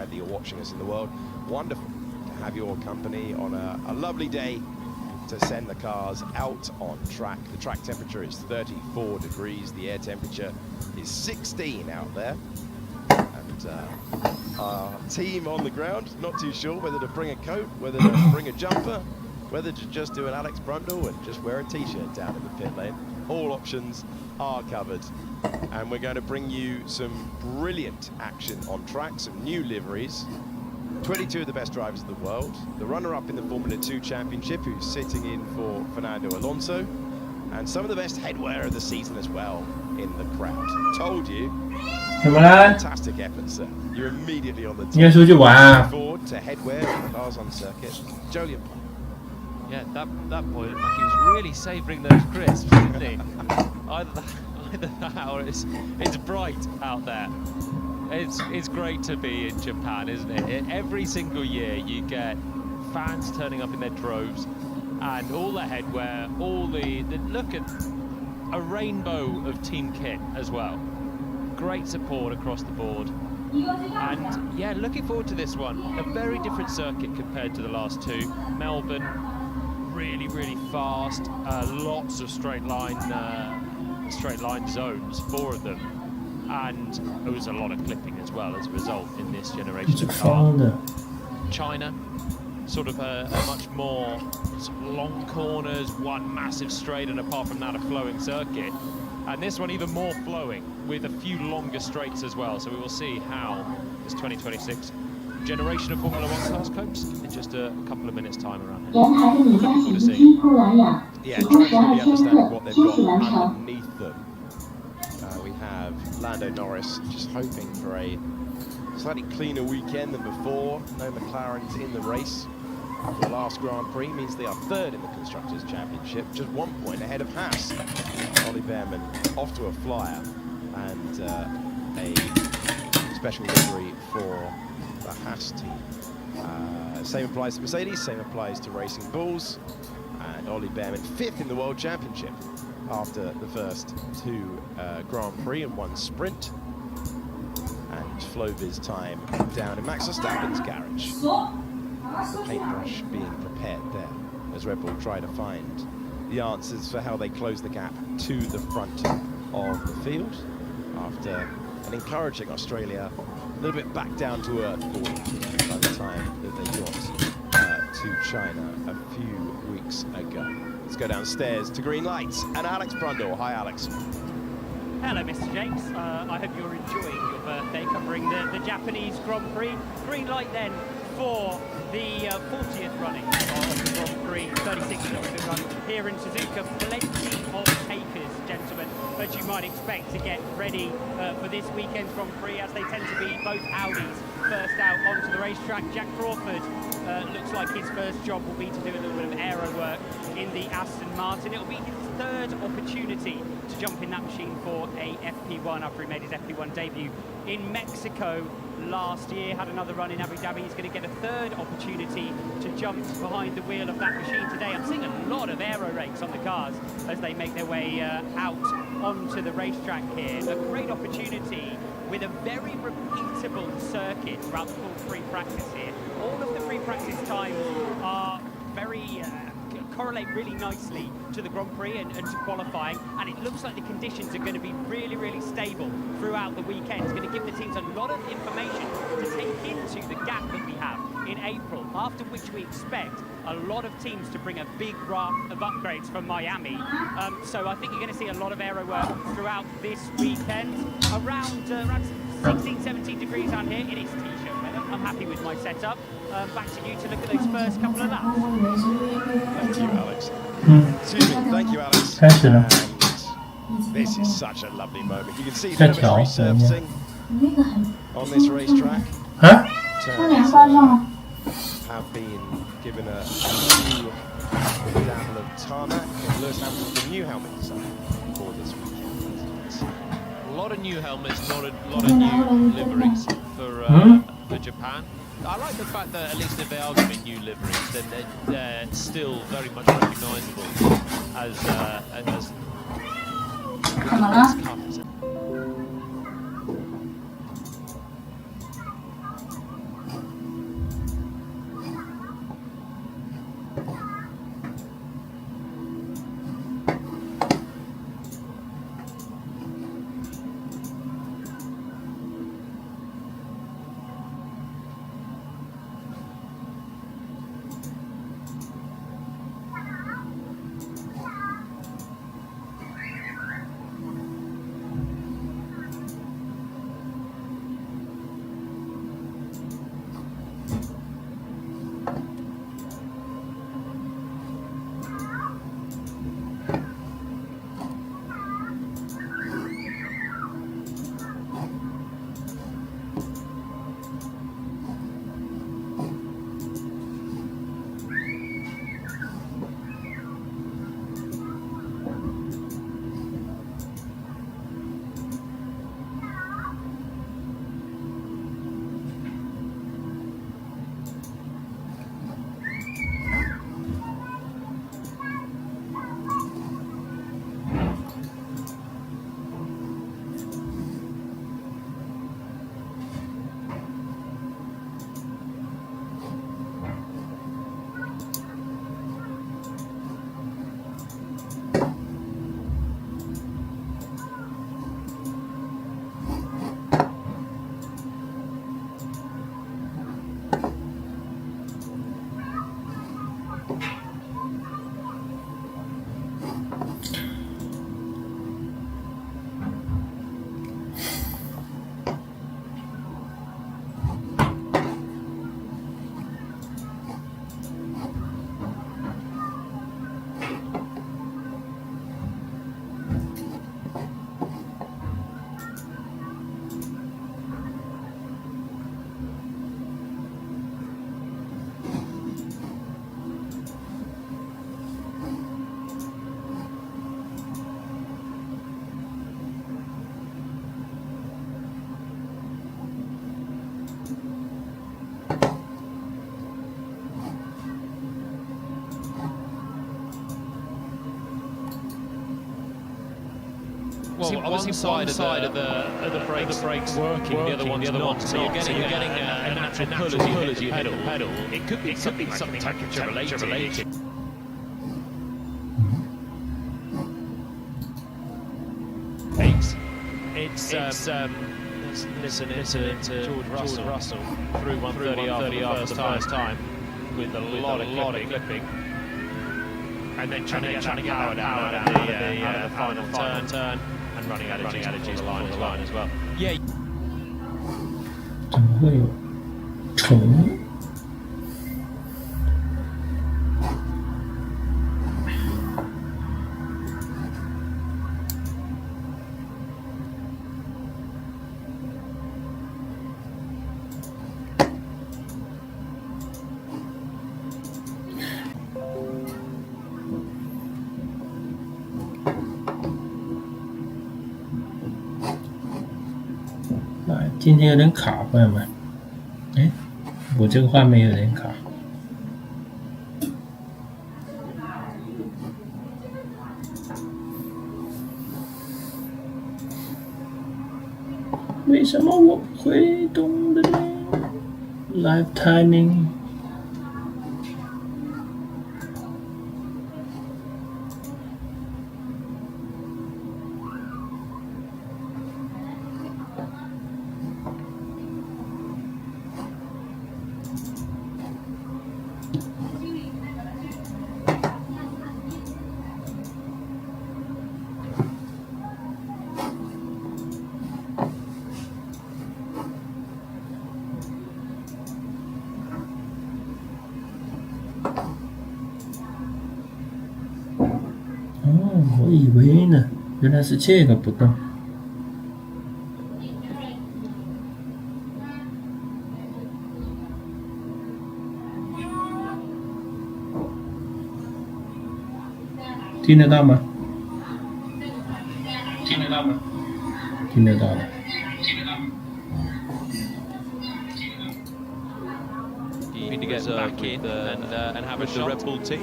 that you're watching us in the world. Wonderful to have your company on a lovely day to send the cars out on track. The track temperature is 34 degrees. The air temperature is 16 out there. And our team on the ground, not too sure whether to bring a coat, whether to bring a jumper, whether to just do an Alex Brundle and just wear a t-shirt down in the pit lane. All options are covered. And we're going to bring you some brilliant action on track, some new liveries. 22 of the best drivers in the world. The runner-up in the Formula 2 Championship, who's sitting in for Fernando Alonso. And some of the best headwear of the season as well in the crowd. Told you. Fantastic effort, sir. You're immediately on the top. 应该出去玩啊。 Forward to headwear and cars on circuit. Jolyon. Yeah, that boy looked like he was really savouring those crisps, didn't he? Either that or it's bright out there. It's great to be in Japan, isn't it? Every single year you get fans turning up in their droves and all the headwear, all the look at a rainbow of team kit as well. Great support across the board. And yeah, looking forward to this one. A very different circuit compared to the last two. Melbourne, really, really fast. Lots of straight line zones, 4 of them. And there was a lot of clipping as well as a result in this generation of car. China, sort of a much more sort of long corners, one massive straight, and apart from that, a flowing circuit. And this one even more flowing, with a few longer straights as well. So we will see how this 2026 generation of Formula 1 cars copes in just a couple of minutes' time around here. Looking forward to seeing it. Yeah, trying to really understand what they've got underneath them. We have Lando Norris just hoping for a slightly cleaner weekend than before. No McLarens in the race. The last Grand Prix means they are 3rd in the Constructors' Championship, just 1 point ahead of Haas. Ollie Behrman off to a flyer, and a special livery for the Haas team. Same applies to Mercedes, same applies to Racing Bulls, and Ollie Behrman 5th in the World Championship after the first 2 Grand Prix and 1 sprint. And Flovi's time down in Max Verstappen's garage. The paintbrush being prepared there as Red Bull try to find the answers for how they close the gap to the front of the field after an encouraging Australia, a little bit back down to earth for them by the time that they got to China a few weeks ago. Let's go downstairs to green lights and Alex Brundle. Hi, Alex. Hello, Mr. Jakes. I hope you're enjoying your birthday covering the Japanese Grand Prix. Green light then for the 40th running of the Grand Prix, 36 kilometre run here in Suzuka. Plenty of takers, gentlemen, as you might expect to get ready for this weekend's Grand Prix, as they tend to be both Audis first out onto the racetrack. Jack Crawford looks like his first job will be to do a little bit of aero work in the Aston Martin. It'll be his 3rd opportunity to jump in that machine for a FP1 after he made his FP1 debut in Mexico last year. Had another run in Abu Dhabi. He's going to get a 3rd opportunity to jump behind the wheel of that machine today. I'm seeing a lot of aero rakes on the cars as they make their way out onto the racetrack here. A great opportunity with a very repeatable circuit throughout the full free practice here. All of the free practice times are very correlate really nicely to the Grand Prix and to qualifying, and it looks like the conditions are going to be really, really stable throughout the weekend. It's going to give the teams a lot of information to take into the gap that we have in April, after which we expect a lot of teams to bring a big raft of upgrades from Miami. So I think you're going to see a lot of aero work throughout this weekend. Around 16, 17 degrees out here. It is t-shirt weather. I'm happy with my setup. Back to you to look at those first couple of laps. Thank you, Alex. Excuse me, thank you, Alex. 开始了。 And this is such a lovely moment. You can see the resurfacing on this racetrack. 啊？ Turns have been given a new dabble of tarmac, and Lewis Hamilton's new helmet design for this weekend. a lot of new helmets, not a lot of new liveries for Japan. I like the fact that at least if they are going to be new liveries, then they're still very much recognisable as colours. obviously one side of the brakes working, the other one's not. So you're getting a natural pull as you hit the pedal. It could be something temperature related. It's listen to George Russell through 130R for the first time with a lot of clipping, and then trying to get power down out of the final turn and running out of juice on the line as well. Yeah. 怎么会有虫？今天有点卡，朋友们。哎，我这个画面有点卡。为什么我不会动的呢 ？Live timing。我以为呢，原来是这个不动。听得到吗？听得到吗？听得到的。Hoping to get back in and have a shot. The Red Bull team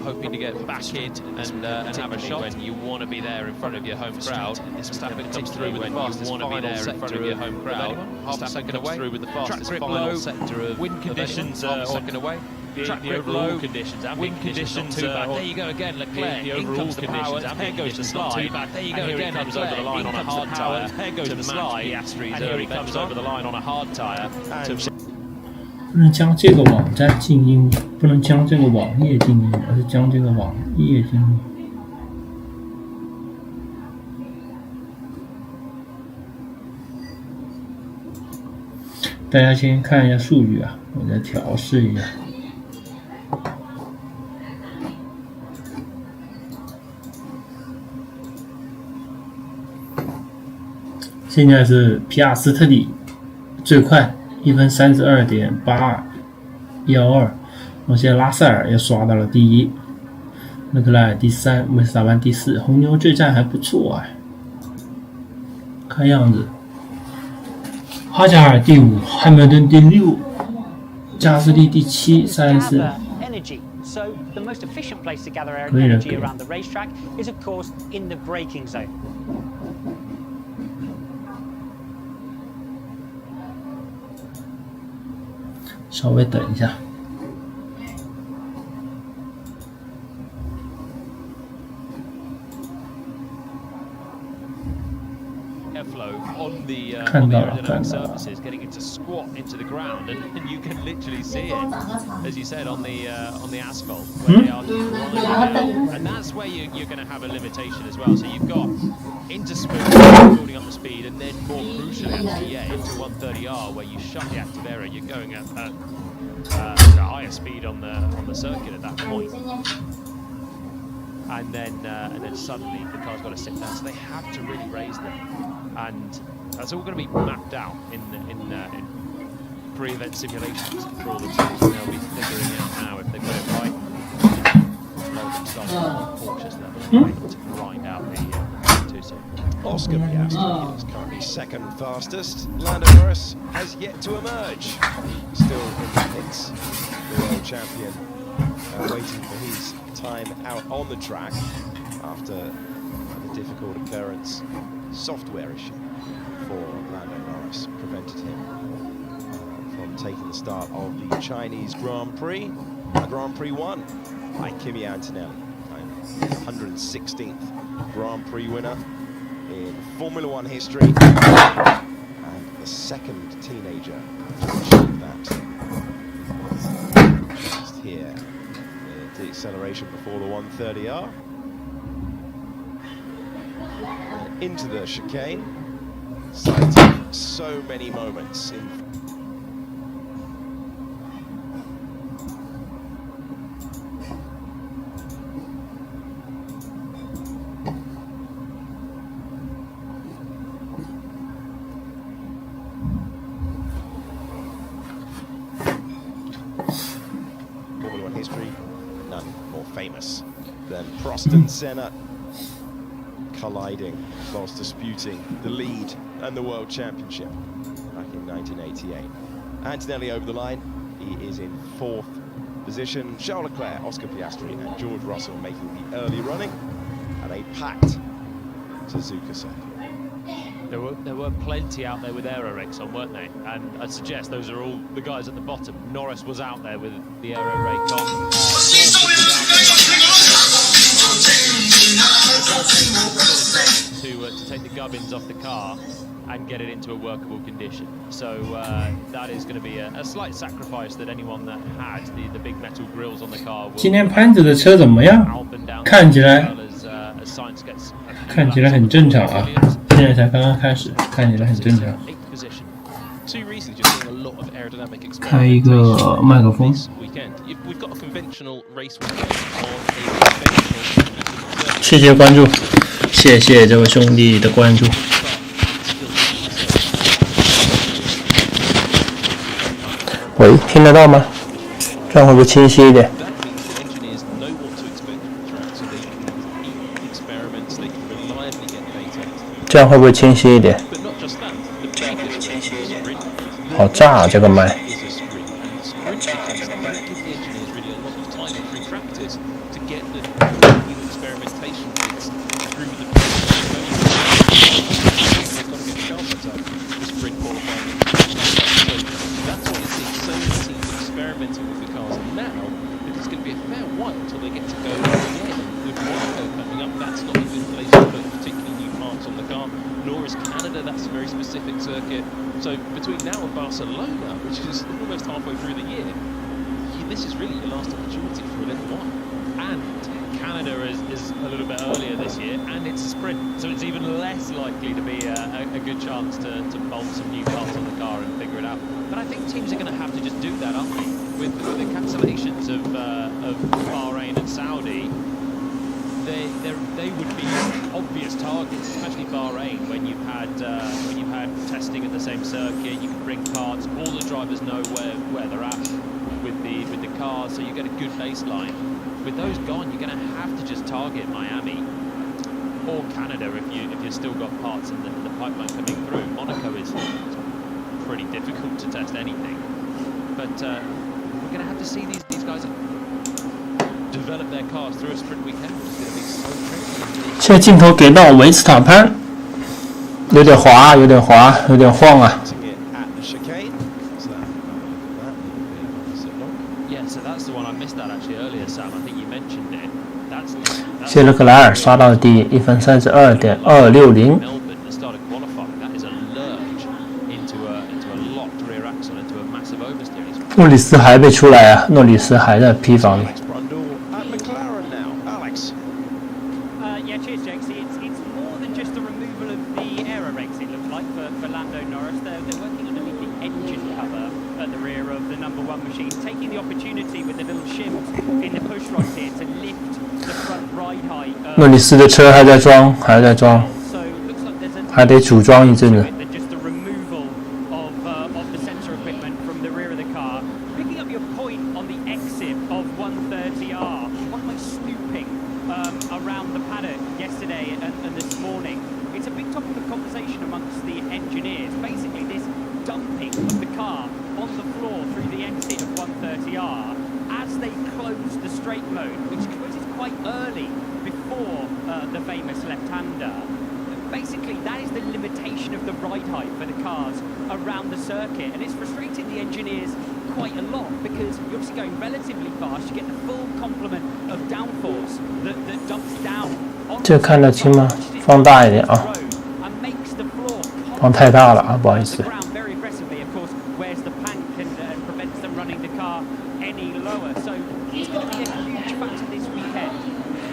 hoping to get back in and have a shot. When you want to be there in front of your home crowd, Verstappen comes through with the fastest final sector of your home crowd. Half a second away. Through with the fastest final sector of wind conditions. Half a second away. Track grip low conditions and wind conditions too bad. There you go again, Leclerc. In comes the power, there goes the slide. Too bad. There you go again, comes over the line on a hard tyre. There goes the slide. And here he comes over the line on a hard tyre. 不能将这个网站静音，不能将这个网页静音，而是将这个网页静音。大家先看一下数据啊，我再调试一下。现在是皮亚斯特里最快。1分32.812，我现在拉塞尔也刷到了第一，勒克莱尔第3，维斯塔潘第4，红牛这站还不错哎，看样子，哈加尔第5，汉密尔顿第6，加斯利第7，34。So the most efficient place to gather energy around the racetrack is, of course, in the braking zone. 稍微等一下。Airflow on the aerodynamic surfaces, getting it to squat into the ground, and you can literally see it, as you said, on the asphalt, where they are just running, and that's where you're going to have a limitation as well. So you've got into speed, building up the speed, and then more crucially, actually, into 130R, where you shut the active area, you're going at a higher speed on the circuit at that point. And then suddenly the car's got to sit down, so they have to really raise them, and that's all going to be mapped out in pre-event simulations for all the teams, and they'll be figuring out now if they've got it right. A lot of them starting on cautious level to grind out the two-seat. Oscar Piastri is currently second fastest. Lando Norris has yet to emerge. Still in the pits, the world champion, waiting for his time out on the track after the difficult occurrence software issue for Lando Norris prevented him from taking the start of the Chinese Grand Prix. Grand Prix won by Kimi Antonelli, 116th Grand Prix winner in Formula One history, and the second teenager to achieve that. Just here, the acceleration before the 130R. Into the chicane, citing so many moments in Formula One history. None more famous than Prost and Senna colliding whilst disputing the lead and the World Championship back in 1988. Antonelli over the line. He is in 4th position. Charles Leclerc, Oscar Piastri and George Russell making the early running at a packed Suzuka circuit. There were plenty out there with aero rakes on, weren't they? And I'd suggest those are all the guys at the bottom. Norris was out there with the aero rake on. To take the gubbins off the car and get it into a workable condition. So that is going to be a slight sacrifice that anyone that had the big metal grills on the car will 今天潘子的车怎么样？ 看起来很正常啊，现在才刚刚开始，看起来很正常。开一个麦克风。谢谢关注，谢谢这位兄弟的关注。喂，听得到吗？这样会不会清晰一点？这样会不会清晰一点？好炸啊，这个麦！That's a very specific circuit. So between now and Barcelona, which is almost halfway through the year, this is really your last opportunity for a little while. And Canada is a little bit earlier this year, and it's a sprint, so it's even less likely to be a good chance to bolt some new parts on the car and figure it out. But I think teams are going to have to just do that, aren't they? With the cancellations of Bahrain and Saudi, they would be obvious targets, especially Bahrain, when you've had testing at the same circuit. You can bring parts. All the drivers know where they're at with the cars, so you get a good baseline. With those gone, you're going to have to just target Miami or Canada if you've still got parts in the pipeline coming through. Monaco is pretty difficult to test anything, but we're going to have to see these guys develop their cars through a sprint weekend, which is going to be so tricky. 现在镜头给到维斯塔潘，有点滑，有点滑，有点晃啊。Yeah, so that's the one I missed that actually earlier, Sam. I think you mentioned it. That's 谢勒克莱尔刷到第1分32.260。Melbourne, the start of qualifying, that is a lurch into a locked rear axle into a massive oversteer. 诺里斯还没出来啊，诺里斯还在 P 房里。Yeah, cheers, Jakes. It's more than just the removal of the aero rakes, it looks like, for Lando Norris. They're working underneath the engine cover at the rear of the number 1 machine, taking the opportunity with the little shims in the push rods here to lift the front ride height. 诺里斯的车还在装，还在装， So looks like there's a 还得组装一阵子。 than just the removal of the sensor equipment from the rear of the car. Picking up your point on the exit of 130R, what am I snooping around the paddock yesterday and this morning? It's a big topic of conversation amongst the engineers. Basically, this dumping of the car on the floor through the exit of 130R as they close the straight mode, which is quite early before the famous left-hander. basically that is the limitation of the ride height for the cars around the circuit, and it's frustrated the engineers quite a lot because you're obviously going relatively fast. You get the full complement of downforce that dumps down on 这看得清吗？放大一点啊， and makes the floor 放太大了啊，不好意 the 思。 ground very aggressively. Of course, where's the plank and prevents them running the car any lower. So it's going to be a huge factor this weekend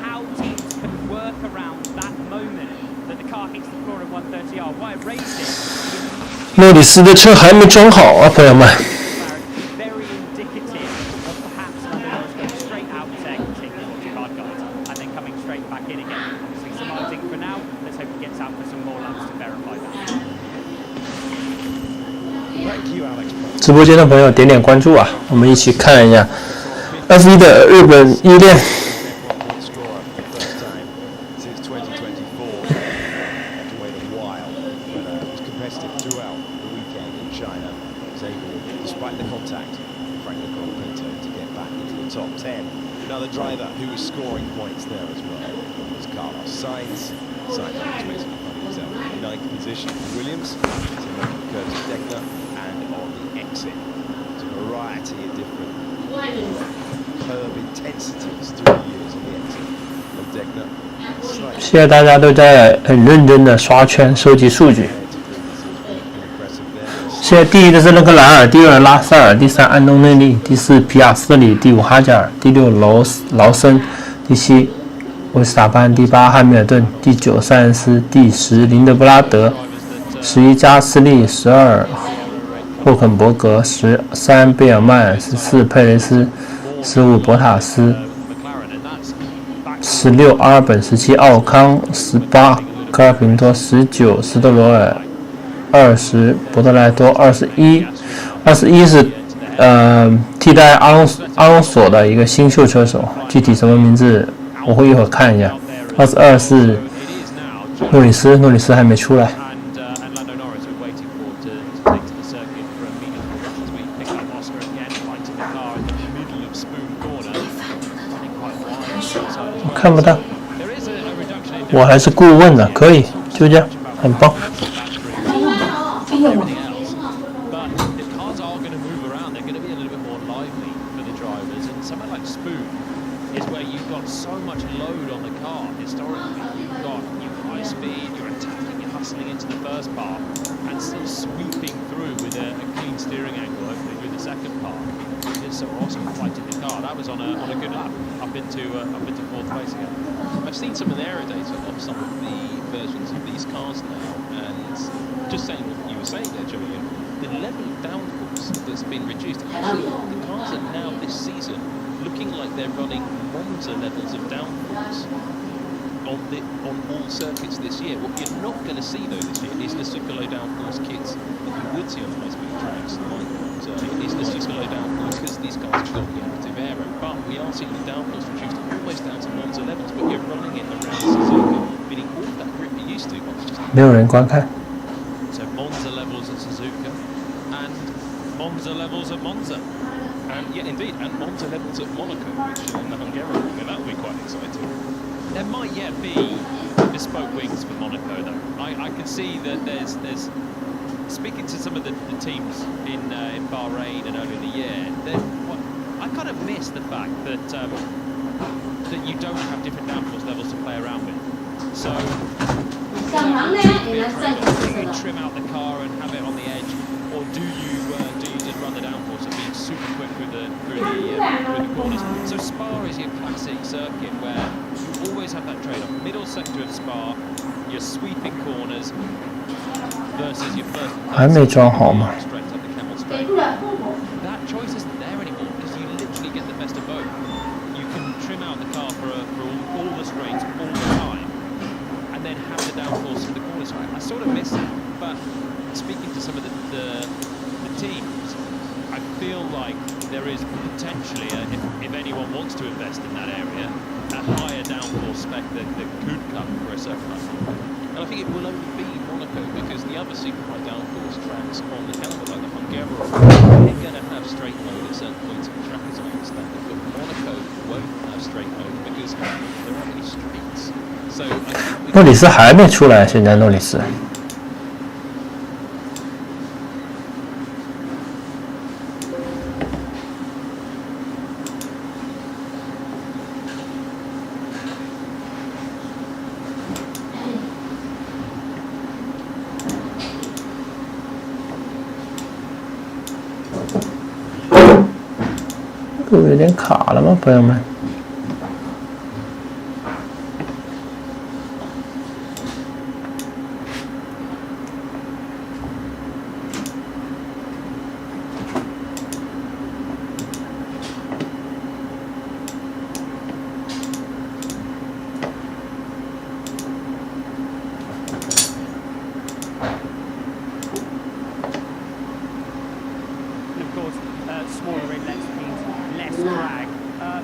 how teams can work around that moment that the car hits the floor at 130R. Why racing? 诺里斯的车还没装好啊，朋友们。 Very indicative of perhaps Lando going straight out second, taking watch your hard guys, and then coming straight back in again. Obviously surmising for now. Let's hope he gets out for some more laps to verify that. Thank you, Alex. 直播间的朋友点点关注啊，我们一起看一下 F1 的日本一练。 Scorer for the first time since 2024. Had to wait a while, but it was competitive throughout the weekend in China. Was able, despite the contact, Franco Colapinto to get back into the top 10. Another driver who was scoring points there as well was Carlos Sainz. Sainz was basically finding himself in 9th position for Williams, so making Curtis Degner, and on the exit, there's a variety of different curb intensities through the years on the exit of Degner. Slightly 现在大家都在很认真的刷圈收集数据。 impressive there. 现在第一的是勒克莱尔，第二拉塞尔，第三安东内利，第四皮亚斯里，第五哈加尔，第六劳森，第七维斯塔潘，第八汉密尔顿，第九塞恩斯，第十林德布拉德，11加斯利，12霍肯伯格，13贝尔曼，14佩雷斯，15博塔斯，16阿尔本，17奥康，18科尔平托，19斯特罗尔，20博德莱多，21是替代阿隆索的一个新秀车手，具体什么名字我会一会儿看一下。22是诺里斯还没出来。 And Lando Norris we're waiting for to take to the circuit for a meaningful rush as we pick up Oscar again, fighting the car in the middle of Spoon Corner, running quite wide. 我看不到， There is a reduction in 我还是顾问呢，可以，就这样，很棒。 everything else. But if cars are going to move around, they're going to be a little bit more lively for the drivers. And somewhere like Spoon is where you've got so much load on the car. Historically, you've got your high speed, you're attacking, you're hustling into the first part, and still sweeping through with a clean steering angle, hopefully through the second part. So Oscar fighting the car. That was on a good lap up into fourth place again. I've seen some of the aerodata of some of the versions of these cars now, and just saying what you were saying there, Julian, the level of downforce that's been reduced. Actually, the cars are now this season looking like they're running Monza levels of downforce on all circuits this year. What you're not going to see though this year is the super low downforce kits that you would see on high-speed tracks like Monza. It's the super low downforce because these cars have got the active aero, but we are seeing the downforce reduced almost down to Monza levels, but you're running it around Suzuka, meaning all of that grip you used to. It's just 没有人观看。 So Monza levels at Suzuka and Monza levels at Monza. And yeah, indeed, and Monza levels at Monaco, which in the Hungarian, that will be quite exciting. There might yet be bespoke wings for Monaco though. I can see that there's speaking to some of the teams in Bahrain and earlier in the year, I kind of miss the fact that that you don't have different downforce levels to play around with. So do you trim out the car and have it on the edge, or do you just run the downforce and be super quick through the corners? So Spa is your classic circuit where you always have that trade-off. Middle sector of Spa, your sweeping corners versus your first and third 还没装好吗？ straight up the camel straight. That choice isn't there anymore because you literally get the best of both. You can trim out the car for all the straights all the time, and then have the downforce for the corners. So I sort of miss that. But speaking to some of the teams, I feel like there is potentially, if anyone wants to invest in that area, a higher downforce spec that could come for a circuit like Monaco. And I think it will only be Monaco because the other super high downforce tracks on the calendar, like the Hungarian, they're going to have straight mode at certain points of the track, as I understand it. But Monaco won't have straight mode because there aren't any straights. So I think we 诺里斯还没出来，现在诺里斯。路有点卡了吗，朋友们？And of course, smaller inlets means less drag.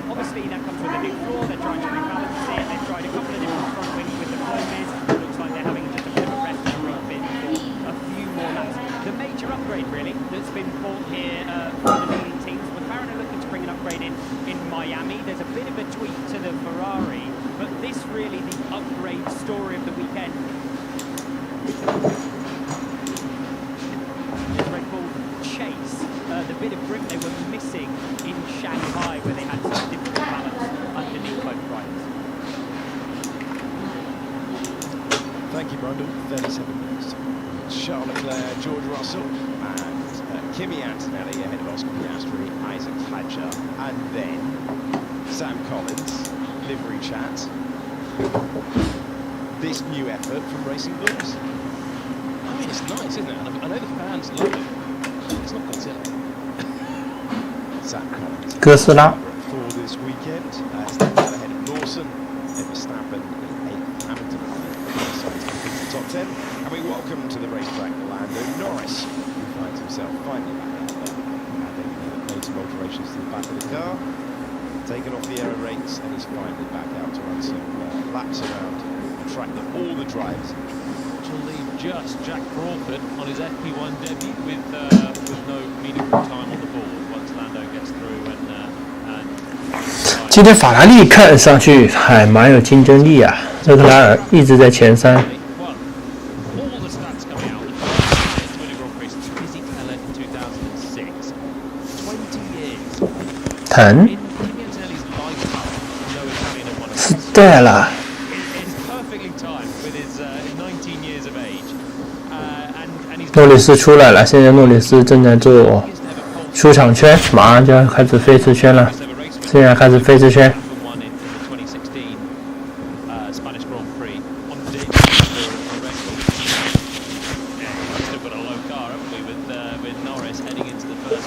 Obviously, that comes with a new floor. They're trying to rebalance it. They've tried a couple of different front wings with the Flomis. Looks like they're having just a bit of a rest and refit for a few more laps. The major upgrade, really, that's been bought here for the leading teams. McLaren are looking to bring an upgrade in Miami. There's a bit of a tweak to the Ferrari, but this really the upgrade story of the weekend. Red Bull Chase, the bit of grip they were missing in Shanghai, where they had such difficult balance underneath both riders. Thank you, Brundle. 37 minutes. Charles Leclerc, George Russell, and Kimi Antonelli ahead of Oscar Piastri, Isaac Hadjar, and then Sam Collins, livery chat. This new effort from Racing Bulls. I mean, it's nice, isn't it? And I know the fans love it. It's not Godzilla. Sam Collins. 哥斯拉 For this weekend, stepping out ahead of Lawson, then Verstappen, and 8th Hamilton. Top 10, and we welcome to the racetrack Lando Norris, who finds himself finally back out there. They've made some alterations to the back of the car, taken off the aero rates, and he's finally back out to run some laps around the track that all the drivers Which will leave just Jack Crawford on his FP1 debut with no meaningful time on the board once Lando gets through and 今天法拉利看上去还蛮有竞争力啊，勒克莱尔一直在前三。well, all the stats coming out. The winning Grand Prix, Fizzy Keller in 2006. 20 years. 疼 In Kimi Antonelli's lifetime, no Italian had won a 是 race. 对了， It's perfectly timed with his 19 years of age. And he's 诺里斯出来了，现在诺里斯正在做 biggest ever pole 出场圈，马上就要开始飞驰圈了。 ever race win. 现在开始飞驰圈， Won in the 2016 Spanish Grand Prix on the debut for Red Bull. Yeah, we've still got a low car, haven't we, with Norris heading into the first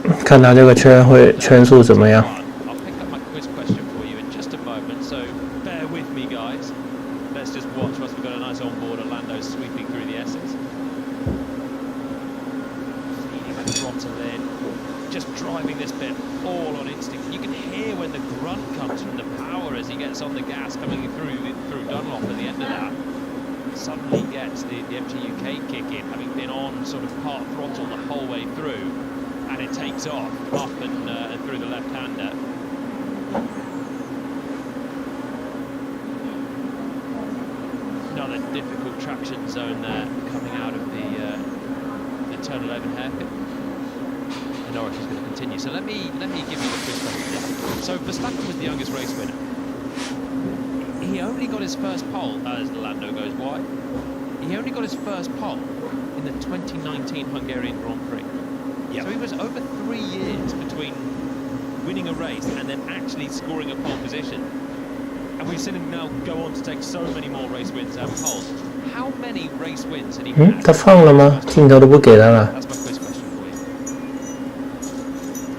corner. 看他这个圈会圈速怎么样。 I'll pick up my quiz question for you in just a moment, so bear with me, guys. Let's just watch whilst we've got a nice onboard Orlando sweeping through the S's. Feeding the throttle in, just driving this bit all on instinct. You can hear when the grunt comes from the power as he gets on the gas coming through Dunlop at the end of that. Suddenly gets the MTUK kick in, having been on sort of part throttle the whole way through, and it takes off up and through the left-hander. Another difficult traction zone there coming out of the turn 11 hairpin. And Norris is going to continue. So let me give you the quiz question. So Verstappen was the youngest race winner. He only got his first pole as Lando goes wide. He only got his first pole in the 2019 Hungarian Grand Prix. Yep. So he was over 3 years between winning a race and then actually scoring a pole position. And we've seen him now go on to take so many more race wins and poles. How many race wins had he 嗯， had? 他放了吗？镜头都不给他了。 That's my quiz question for you.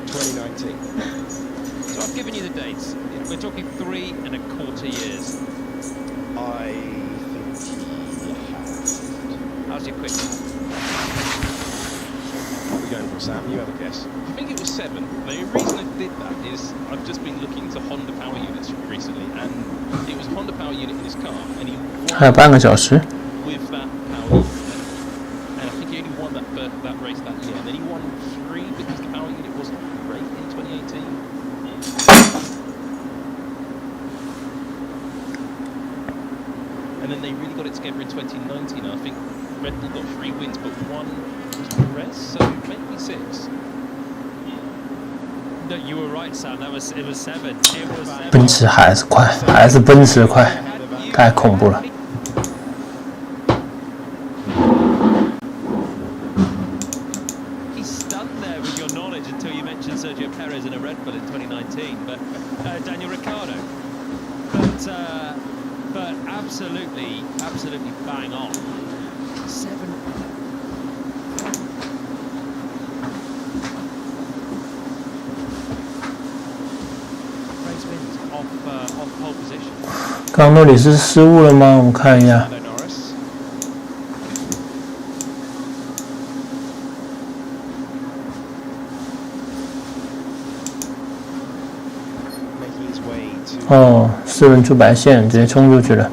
2019. So I've given you the dates. We're talking 3¼ years. I think he has. How's your quiz? What are we going for, Sam? You have a guess. I think it was 7. The reason I did that is I've just been looking into Honda power units recently, and it was a Honda power unit in his car, and he 还有 won 半个小时。 with that power unit. And I think he only won that race that year. And then he won 3 because the power unit wasn't great in 2018. and then they really got it together in 2019. I think Red Bull got 3 wins, but 1 was Perez, so maybe 6. No, you were right, Sam. It was 7. It was 7. 奔驰还是快，还是奔驰快，太恐怖了。He's stunned there with your knowledge until you mentioned Sergio Perez in a Red Bull in 2019, but Daniel Ricciardo. But absolutely bang on. 7. Race wins off pole position. 刚诺里斯失误了吗？我看一下。 Lando Norris. Making his way to 哦，4轮出白线，直接冲出去了。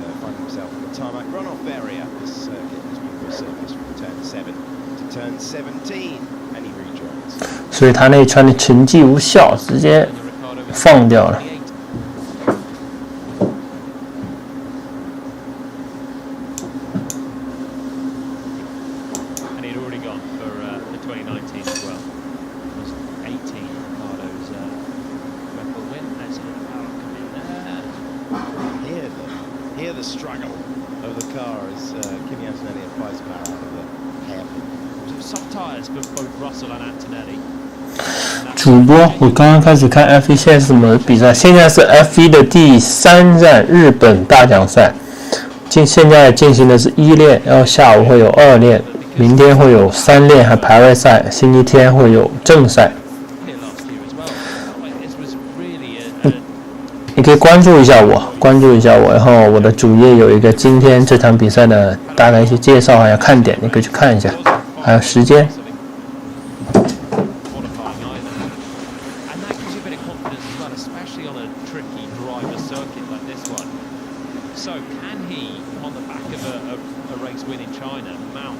and finding himself in the tarmac runoff area. This circuit has been resurfaced from turn 7 to turn 17, and he rejoins. 所以他那一串的成绩无效，直接 Daniel Ricciardo with 放掉了。 28. And he'd already gone for 2019 as well. It was 18 Ricardo's Red Bull win. There's a little power come in there. Hear the struggle of the car as Kimi Antonelli applies power out of the hairpin. Soft tyres for both Russell and Antonelli. And that's 主播，我刚刚开始看 F1 现在是什么比赛？现在是 F1 的第3站日本大奖赛，现在进行的是1练，然后下午会有2练，明天会有3练还排位赛，星期天会有正赛。 here last year as well. This was really a 你可以关注一下我，然后我的主页有一个今天这场比赛的大概一些介绍还有看点，你可以去看一下，还有时间。 qualifying either. And that gives you a bit of confidence as well, especially on a tricky driver circuit like this one. So can he, on the back of a race win in China, mount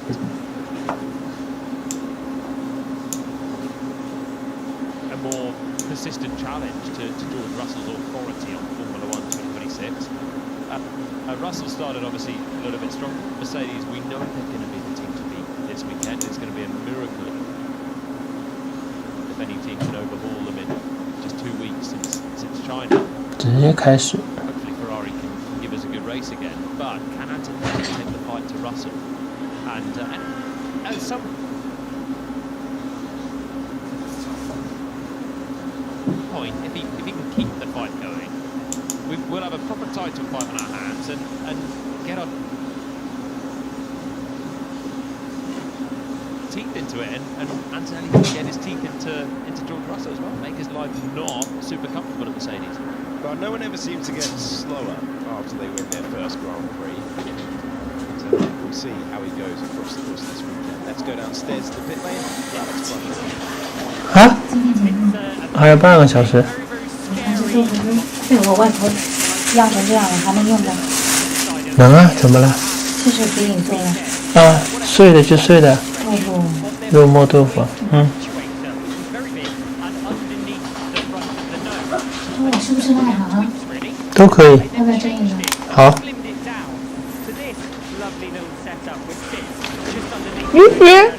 a more persistent challenge to George Russell's authority on Formula 1 2026? Russell started obviously a little bit strong. Mercedes, we know they're going to be the team to beat this weekend. It's going to be a miracle if any team can overhaul them in just 2 weeks since China. 直接开始。 Hopefully Ferrari can give us a good race again. But can Antonelli take the fight to Russell? And at some point, if he can keep the fight going, we'll have a proper title fight on our hands and get our teeth into it, and Antonelli can get his teeth into George Russell as well, make his life not super comfortable at Mercedes. But no one ever seems to get slower after they win their first Grand Prix. So we'll see how he goes across the course of this weekend. Let's go downstairs to the pit lane. Alex Butler. 啊，还有半个小时。 Very, very 就是被我外婆压成这样了，还能用的，能啊，怎么了？就是给你做的。啊，碎的就碎的，哦不，肉末豆腐。嗯， very big and underneath the front of the nose. 说我是不是那行？ Really 都可以。要不要这个呢？好。 slimmed it down to this lovely little setup which sits just underneath.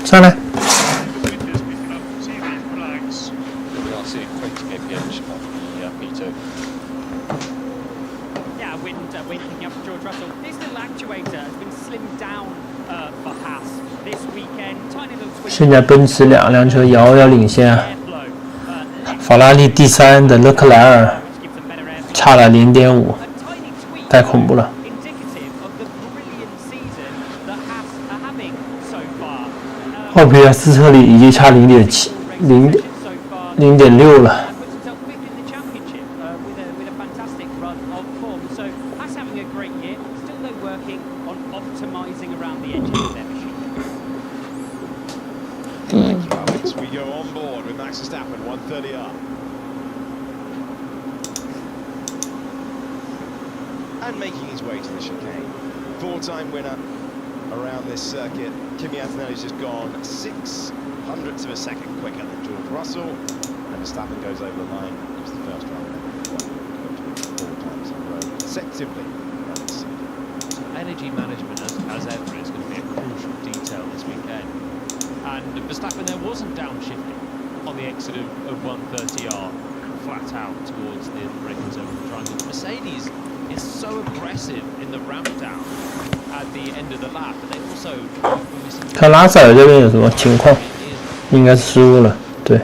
上来。 We are seeing 20 ppm. Yeah, me too. Yeah, wind picking up George Russell. This little actuator has been slimmed down for Haas this weekend. Tiny little twist. 现在奔驰两辆车遥遥领先啊， Airflow. 法拉利第3的勒克莱尔 Which gives them better airflow. 差了0.5， A tiny tweak. 太恐怖了。 Indicative of the brilliant season that Haas are having so far. 奥皮尔斯车里已经差0.7、so far. 0.6了。 Puts himself fifth in the championship with a fantastic run of form. So Haas having a great year. Still though working on optimising around the edges of their machine. Thank you, Alex. We go on board with Max Verstappen, 130 up. And making his way to the chicane. 4-time winner around this circuit. Kimi Antonelli's just gone 0.06 of a second quicker than George Russell. And Verstappen goes over the line. He's the first driver ever to win 4 times. deceptively by Mercedes. Energy management, as ever, is going to be a crucial detail this weekend. And Verstappen there wasn't downshifting on the exit of 130R, flat out towards the braking zone of the triangle. Mercedes is so aggressive in the ramp down at the end of the lap, and they also 看拉塞尔这边有什么情况？应该是失误了，对，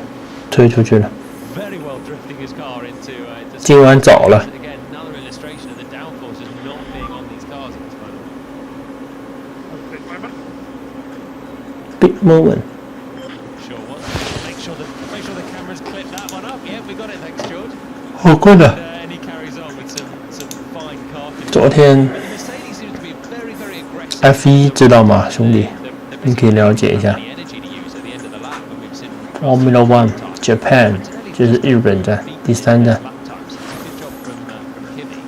推出去了。 very well drifting his car into 今晚早了。 Again, another illustration of the downforce just not being on these cars at this moment. Big moment。 Sure was. Make sure the cameras clip that one up. Yeah, we got it. Thanks, George. 好快的。 And he carries on with some fine car control. 昨天 But the Mercedes seems to be very, very aggressive. F1 知道吗，兄弟？你可以了解一下。 The energy to use at the end of the lap, and we've seen Formula One Japan 就是日本站第3站。 lap times. It's a good job from Kimi.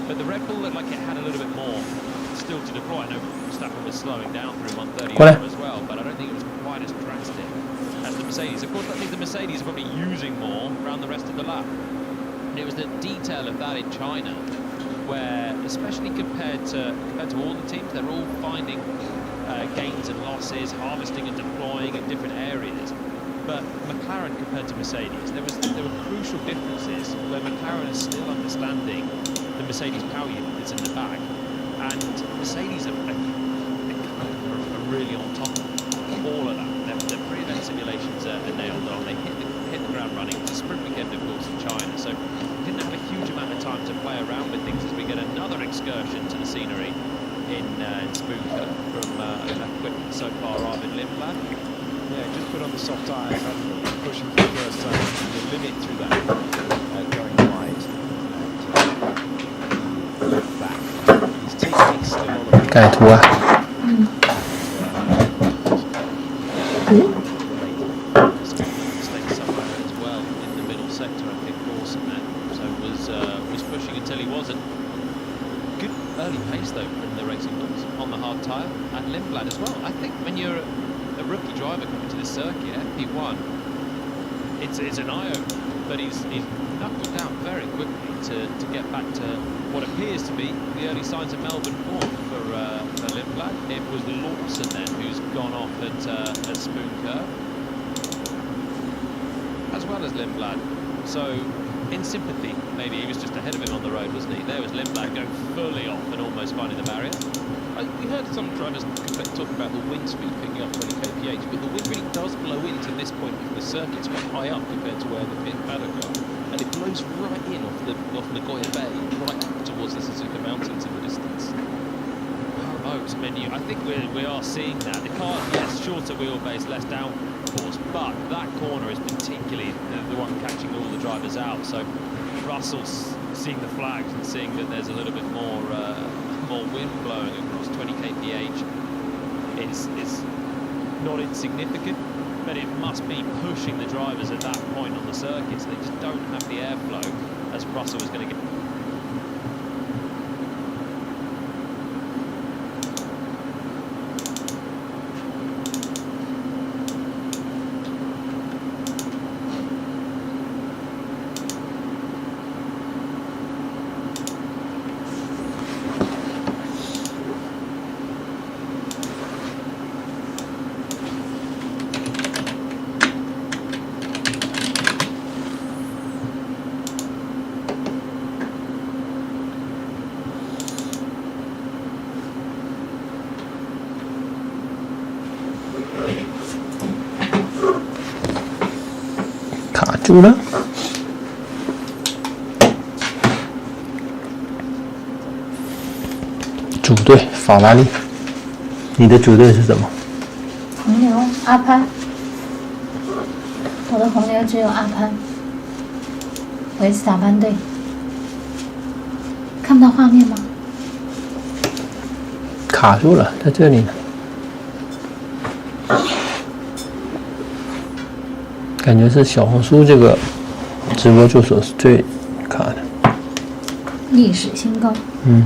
But the Red Bull looked like it had a little bit more still to deploy. I know Verstappen was slowing down through 130 Qual è? as well, but I don't think it was quite as drastic as the Mercedes. Of course, that means the Mercedes are probably using more around the rest of the lap. And it was the detail of that in China, where, especially compared to all the teams, they're all finding gains and losses, harvesting and deploying in different areas. But McLaren compared to Mercedes, there were crucial differences where McLaren is still understanding the Mercedes power unit that's in the back, and Mercedes are really on top of all of that. Their pre-event simulations are nailed on. They hit the ground running. It's a sprint weekend, of course, in China, so we didn't have a huge amount of time to play around with things as we get another excursion to the scenery in Spunker from a quick so far Arvid Lindblad. Yeah, just put on the soft tyres and pushing for the first time. The limit through that going wide. And back. His teammates still on the 改图啊。 Mistakes somewhere as well in the middle sector. I think Lawson there, so was pushing until he wasn't. Good early pace though from the Racing Bulls on the hard tyre, and Lindblad as well. I think when you're a rookie driver coming to this circuit, FP1, it's an eye-opener, but he's knuckled down very quickly to get back to what appears to be the early signs of Melbourne form for Lindblad. It was Lawson then who's gone off at Spoon Curve, as well as Lindblad. So in sympathy, maybe he was just ahead of him on the road, wasn't he? There was Lindblad going fully off and almost finding the barrier. We heard some drivers talk about the wind speed picking up 20 kph, but the wind really does blow into this point of the circuit. It's quite high up compared to where the pit and paddock are, and it blows right in off Nagoya Bay, right up towards the Suzuka Mountains in the distance. Moats menu. I think we are seeing that. The car, yes, shorter wheelbase, less downforce, but that corner is particularly the one catching all the drivers out. So Russell's seeing the flags and seeing that there's a little bit more wind blowing across 20 kph. It's not insignificant, but it must be pushing the drivers at that point on the circuits. They just don't have the airflow as Russell was going to get.卡住了。主队法拉利，你的主队是什么？红牛阿潘，我的红牛只有阿潘，维斯塔潘队。看不到画面吗？卡住了，在这里呢。感觉是小红书这个直播助手是最卡的。历史新高。嗯。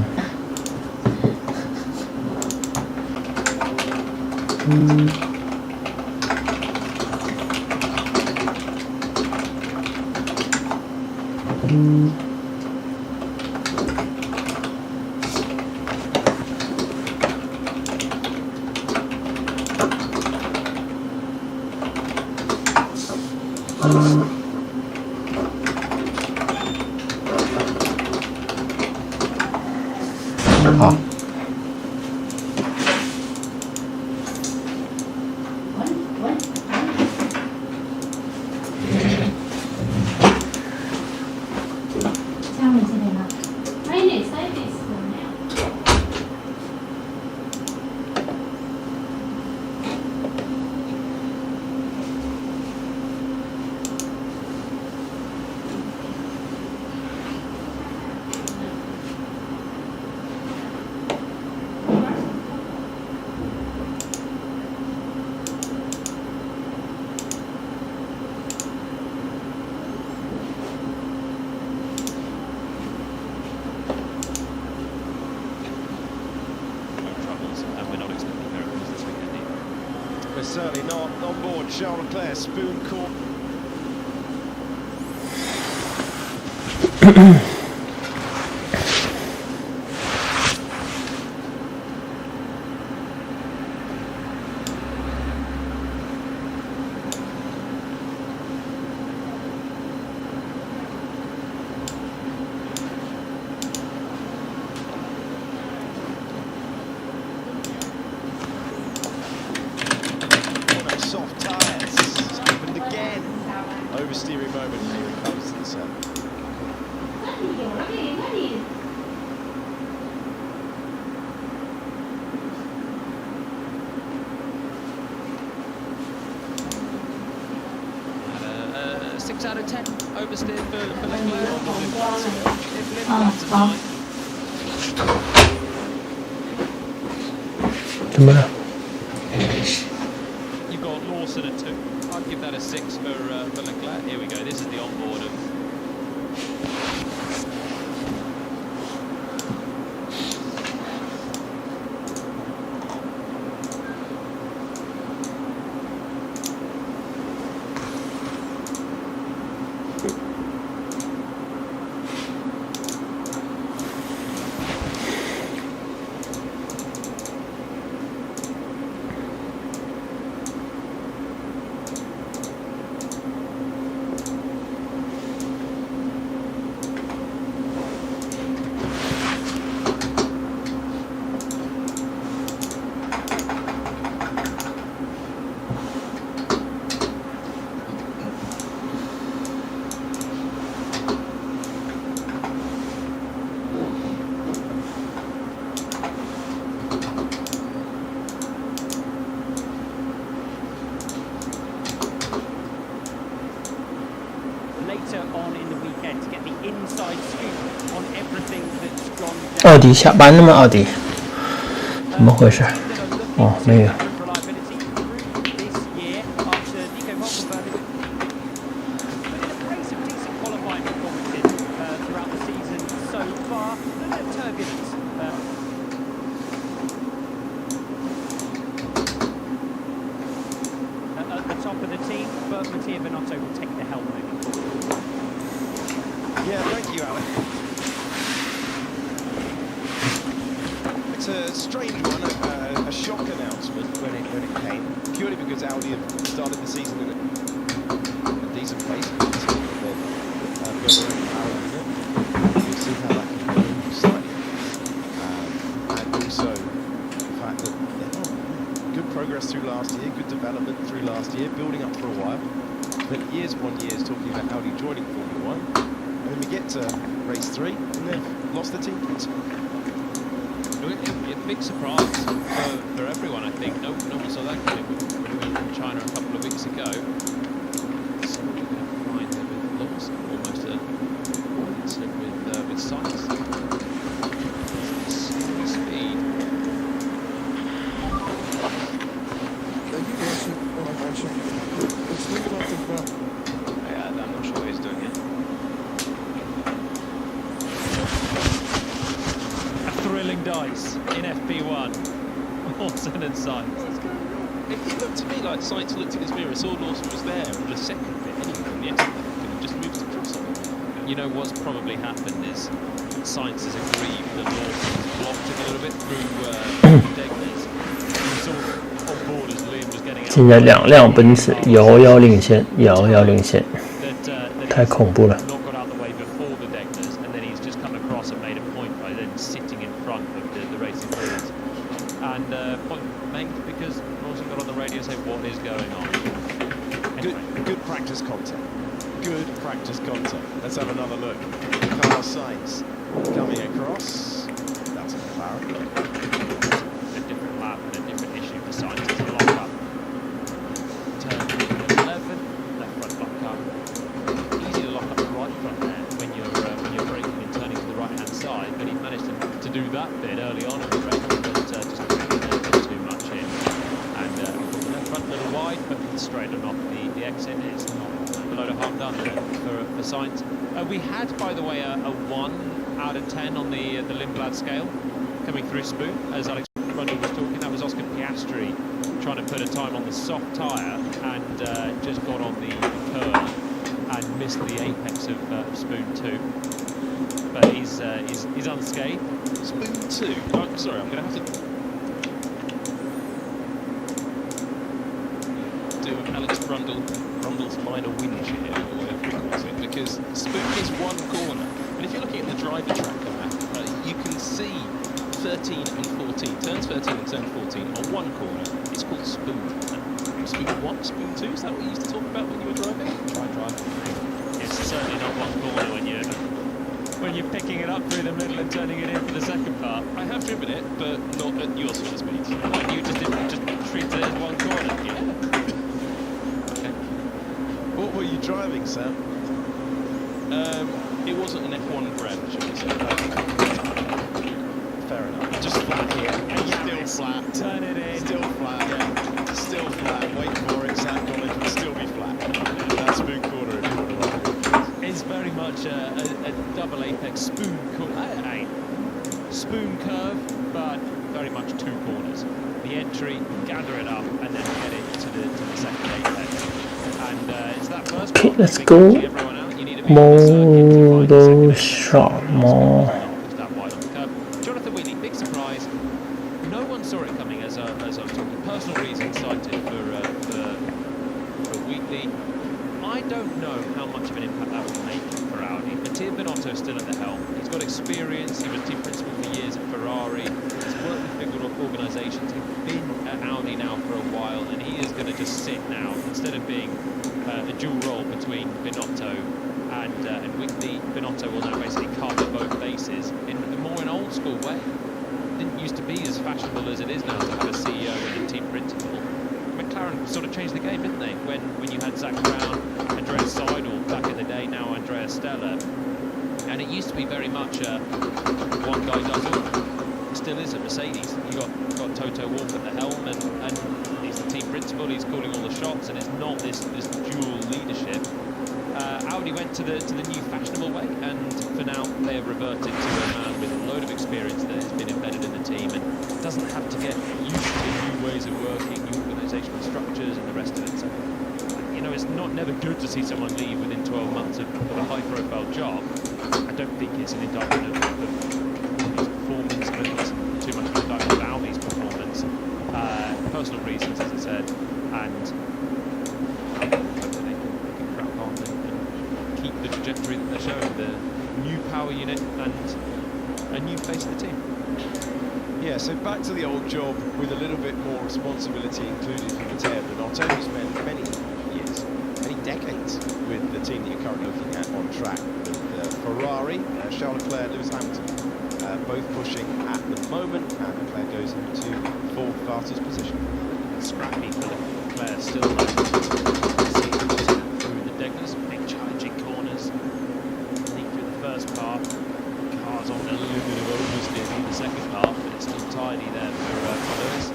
好。下面这边呢？哎，你塞点什么呀？Troubles, and we're not expecting miracles this weekend either. We're certainly not on board Charles Leclerc, spoon caught. Soft tyres. It's happened again. Oversteering moment. Here it comes to the set. And 6 out of 10 oversteer for Leclerc. If Oh, Leclerc's oh. fine. 怎么了？ You've got Lawson at 2. I'd give that a 6 for Leclerc. Here we go. This is the onboard of. Later on in the weekend to get the inside scoop on everything that's gone down. 奥迪下班了吗？奥迪，怎么回事？哦，没有。 Reliability through this year after Nico Hülkenberg put in a pace of decent qualifying performances throughout the season so far. A little bit of turbulence. At the top of the team, but Mattia Binotto will take the helm moving forward. Yeah, thank you, Alec. It's a strange one, a shock announcement when it came, purely because Audi have started the season in a decent place. We'll see how that can go slightly. And also the fact that good progress through last year, good development through last year, building up for a while. Spent years upon years talking about Audi joining Formula 1. And then we get to race 3 and they've lost the team principal. It'll be a big surprise for everyone, I think. No one saw that coming from China a couple of weeks ago. So we're going to find there with Lawson, almost an incident with Sainz. Speed. Yeah, I'm not sure what he's doing yet. A thrilling dice in FP1. Lawson and Sainz. It looked to me like Sainz looked in his mirror, saw Lawson was there, and just second bit anyway, and yesterday could have just moved across something. You know what's probably happened is Sainz has agreed that Lawson's blocked him a little bit through Degner's. He saw on board as Liam was getting out 现在2辆奔驰遥遥领先，遥遥领先，太恐怖了。 Not got out the way before the Degners, and then he's just come across and made a point by then sitting in front of the racing bulls. And point made because Lawson got on the radio and said, "What is going on?" Anyway. Good practice content. Good practice content. Let's have another look. Carlos Sainz coming across. That's a McLaren. A different lap and a different issue for Sainz to lock up. Turn 11, left front lock up. Easy to lock up the right front there when you're braking and turning to the right hand side. But he managed to do that bit early on in the race, but just a too much in. And left front a little wide, but straight on off the exit. It's not a load of harm done there for Sainz. We had, by the way, a 1 out of 10 on the Lindblad scale coming through Spoon, as Alex Brundle was talking. That was Oscar Piastri trying to put a time on the soft tyre and just got on the curve and missed the apex of Spoon 2. But he's unscathed. Spoon 2. Oh, sorry, I'm going to have to do Alex Brundle's minor whinge here, or whatever he calls it, because Spoon is one corner. And if you're looking at the driver tracker map, you can see 13 and 14, turns 13 and turn 14 on one corner. It's called Spoon. Spoon 1, Spoon 2, is that what you used to talk about when you were driving? Try driving. It's certainly not one corner when you're picking it up through the middle and turning it in for the second part. I have driven it, but not at your sort of speed. Like you just treat it as one corner. Yeah. Okay. What were you driving, Sam? It wasn't an F1 brand, should we say. Fair enough. Just flat here. Still flat. Turn it in. Still flat. Yeah. Still flat. Wait for it. Sam Collins will still be flat. That's Spoon corner if you want to ride it. It's very much a double apex spoon spoon curve, but very much 2 corners. The entry, gather it up, and then get it to the second apex. And it's that first Okay, one. let's go. Everyone out. You need to be on the circuit to find the second apex. Shot more. Just that wide on the curve. Jonathan Wheatley, big surprise. No one saw it coming, as I was talking. Personal reasons cited for Wheatley. I don't know how much of an impact that will make for Audi. Mattia Binotto is still at the helm. He's got experience. He was team principal for years at Ferrari. He's worked with big organisations. He's been at Audi now for a while, and he is going to just sit now instead of being a dual role between Binotto and Wheatley. Binotto will now basically cover both bases in more an old school way. It didn't used to be as fashionable as it is now to have a CEO and a team principal. McLaren sort of changed the game, didn't they? When you had Zach Brown, Andreas Seidel back in the day, now Andrea Stella. And it used to be very much one guy does all. It still is at Mercedes. You got Toto Wolff at the helm, and he's the team principal. He's calling all the shots, and it's not this dual leadership. Audi went to the new fashionable way, and for now they have reverted to a man with a load of experience that has been embedded in the team and doesn't have to get used to new ways of working, new organisational structures, and the rest of it. So, it's never good to see someone leave within 12 months of a high-profile job. I don't think it's an indictment of his performance, but it's too much of an indictment of Audi's performance. Personal reasons, as I said, and hopefully they can crack on and keep the trajectory that they're showing, the new power unit and a new face of the team. Yeah, so back to the old job with a little bit more responsibility included for Matteo Binotto, who's spent many years, many decades with the team that you're currently looking at on track with Ferrari, Charles Leclerc, Lewis Hamilton, both pushing at the moment, and Leclerc goes into 4th fastest position. Scrappy for Leclerc still through the Degners, big challenging corners. Lead through the first part, cars on a little bit of oversteer in the second part, but it's still tidy there for Lewis.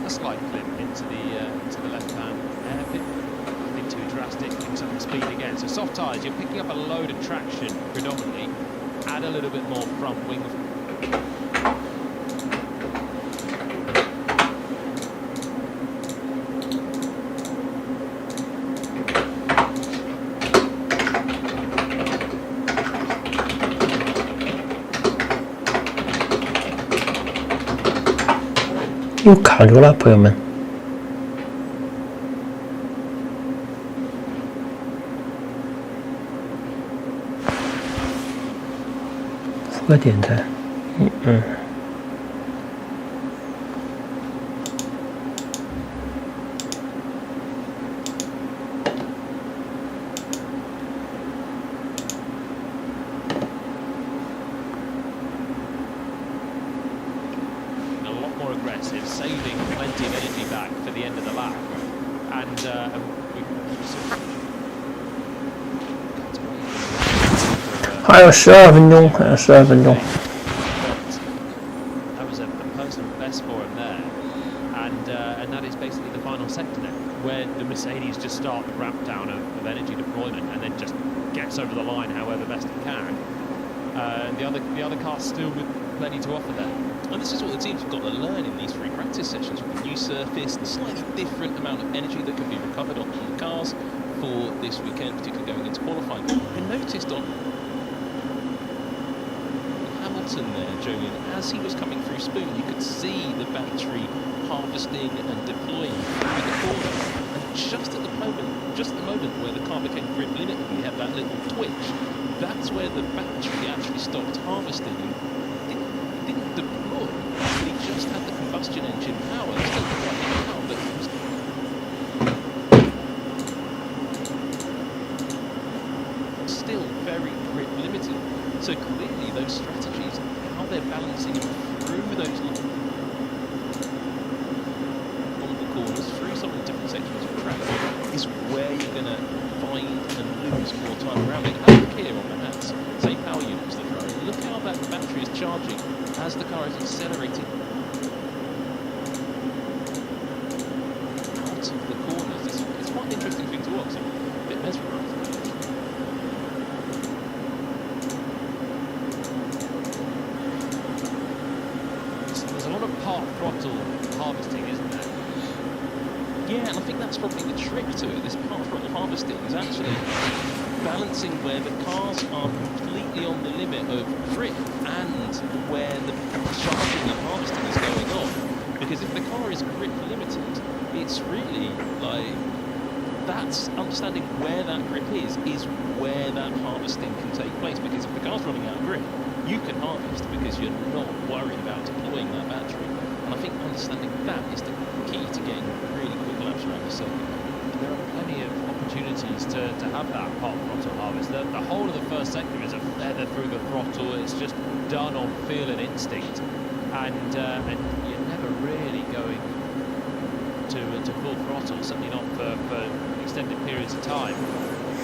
A slight clip into the left-hand hairpin. Nothing too drastic, picks up the speed again. So soft tyres, you're picking up a load of traction predominantly. Add a little bit more front wing. 又卡住了，朋友们。复个点赞，A lot more aggressive, saving plenty of energy back for the end of the lap. And还有12分钟，还有12分钟。 that was a personal best for him there. And that is basically the final sector now, where the Mercedes just start the ramp down of energy deployment and then just gets over the line however best it can. The other cars still with plenty to offer there. And this is what the teams have got to learn in these free practice sessions with the new surface, the slightly different amount of energy that can be recovered on the cars for this weekend, particularly going into qualifying. I noticed on Hamilton there, Julian, as he was coming through Spoon, you could see the battery harvesting and deploying through the corner. And just at the moment where the car became grip limited, we had that little twitch. That's where the battery actually stopped harvesting. It didn't deploy, but he just had the combustion engine power. Still quite power, but it was still very grip limited. So clearly those strategies, how they're balancing him through those longer corners, through some of the different sections of track, is where you're going to find and lose more time around it. Have a look here on the hats, say power units that are running. Look how that battery is charging as the car is accelerating out of the corners. It's quite an interesting thing to watch. I'm a bit mesmerised. There's a lot of part throttle harvesting, isn't there? Yeah, and I think that's probably the trick to it. This part throttle harvesting is actually balancing where the cars are completely on the limit of grip and where the charging and harvesting is going on. Because if the car is grip limited, it's really like that's understanding where that grip is where that harvesting can take place. Because if the car's running out of grip, you can harvest because you're not worried about deploying that battery. And I think understanding that is the key to getting really quick laps around the circuit. There are plenty of opportunities to have that part throttle harvest. The whole of the first sector is a feather through the throttle. It's just done on feel and instinct, and you're never really going to full throttle. Certainly not for extended periods of time.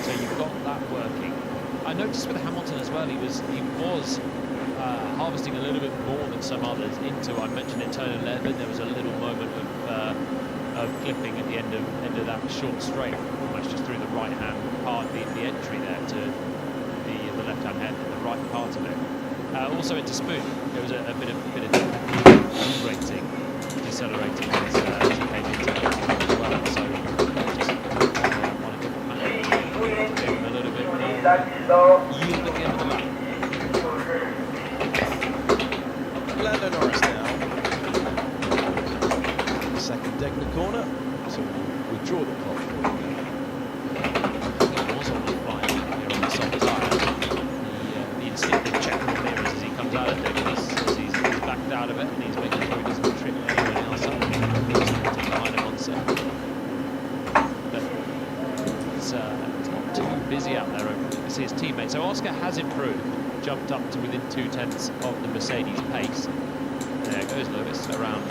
So you've got that working. I noticed with Hamilton as well. He was harvesting a little bit more than some others into. I mentioned in turn 11 there was a little moment of clipping at the end of that short straight, almost just through the right hand part, the entry there to the left hand head, the right part of it. Also into Spoon, there was a bit of rating, decelerating as he came into it as well. So just on a different manner, a little bit more yield at the end of the lap. Lando Norris now. Second deck in the corner, so we'll withdraw the clock. He was on the fire here on the soft tyre. The instinctive check on the mirrors as he comes out of it. He's backed out of it and he's making sure he doesn't trip anyone else up. He's behind him on set. But it's not too busy out there. You can see his teammates. So Oscar has improved, jumped up to within 2/10 of the Mercedes pace. There goes Lewis around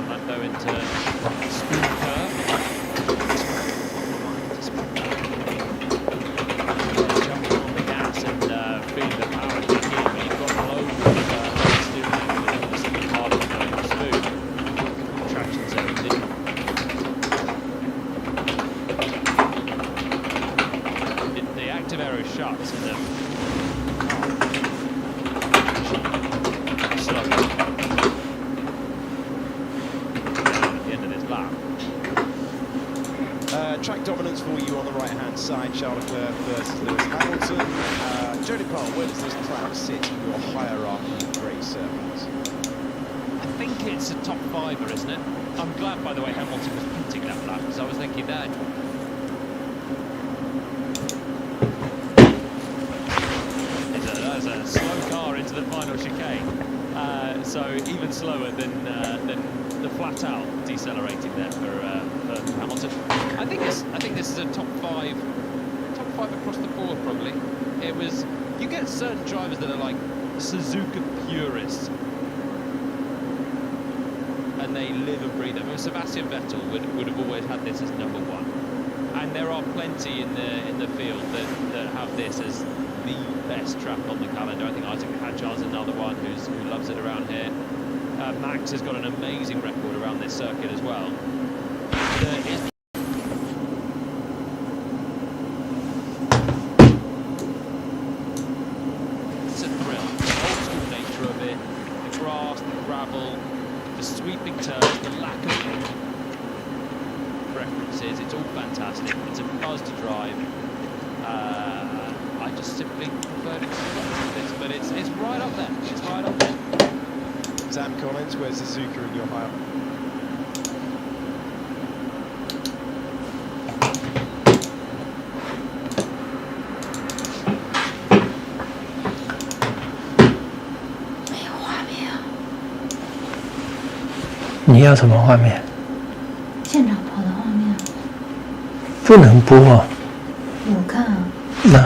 Lando into Spoon curve. Jumping on the gas and feeling the power kick in. When you've got low steering with the hard going Spoon. Traction's everything. The active aero shuts and the Track dominance for you on the right-hand side. Charles Leclerc versus Lewis Hamilton. Jody Powell, where does this track sit in your hierarchy of great circles? I think it's a top fiver, isn't it? I'm glad, by the way, Hamilton was pinting that lap because I was thinking that. That's a slow car into the final chicane, so even slower than the flat out decelerating there for Hamilton. I think this is a top five across the board probably. It was, you get certain drivers that are like Suzuka purists, and they live and breathe it. I mean, Sebastian Vettel would have always had this as number one, and there are plenty in the field that have this as the best track on the calendar. I think Isaac Hadjar's another one who loves it around here. Max has got an amazing record around this circuit as well. It's a thrill. The old school nature of it, the grass, the gravel, the sweeping turns, the lack of preferences. It's all fantastic. It's a buzz to drive. I just simply prefer to this, but it's right up there. It's right up there. Sam Collins, where's Suzuka in your high? 你要什么画面？现场跑的画面，不能播啊。我看啊，那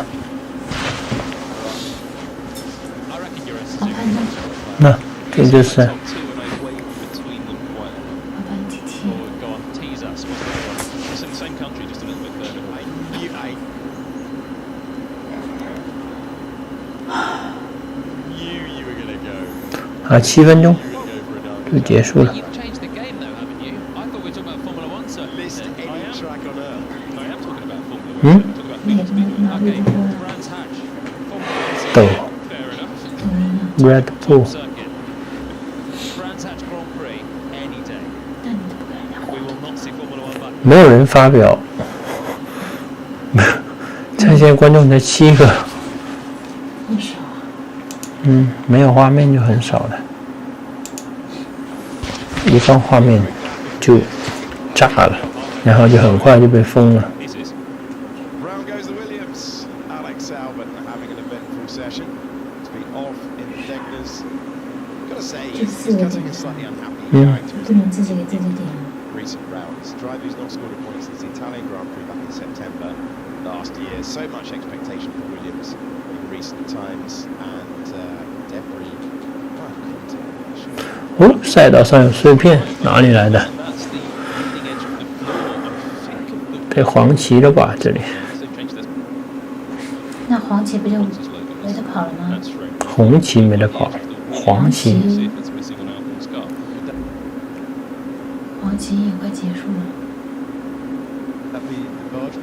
I reckon you're a 我 Suzuka. 看一下，那这就是 Top two and I wave between them quite a lot. 我帮你提提。 Or go on, tease us. What's the other one? It's in the same country, just a little bit further away. Knew you were going to go. 啊，7分钟 You were going to go for 就 a 结束了。 You've changed the game though, haven't you? I thought we were talking about Formula One circuit. List then. any track on earth. I am talking about Formula One. Hmm? I'm talking about 那 Field 个 Speed. 哪里 Okay, 的歌？ Brands Hatch. Formula One 抖 circuit. Fair enough. 抖音啊？ Red Bull Top circuit. Brands Hatch Grand Prix any day. 那你都不跟人家 We 互 will not see Formula One back. 没有人发表，在线观众才7个，很少啊。没有画面就很少了，一放画面就炸了，然后就很快就被封了。 This is Round goes the Williams. Alex Albon having an eventful session. To be off in the Degners. Gotta say, he's cutting a slightly unhappy character 不能自己给自己点。 recent rounds. Driver who's not scored a point since the Italian Grand Prix back in September last year. So much expectation for Williams in recent times, and debris. Oh, 哦，赛道上有碎片，哪里来的？ And that's the leading edge of the floor, I think, of the 被黄旗了吧？这里 they've changed this 那黄旗不就 sponsors logo. 没得跑了吗？ That's right. 红旗没得跑，黄旗 See if it's missing on Albon's car. 黄旗也快结束了。 that the barge.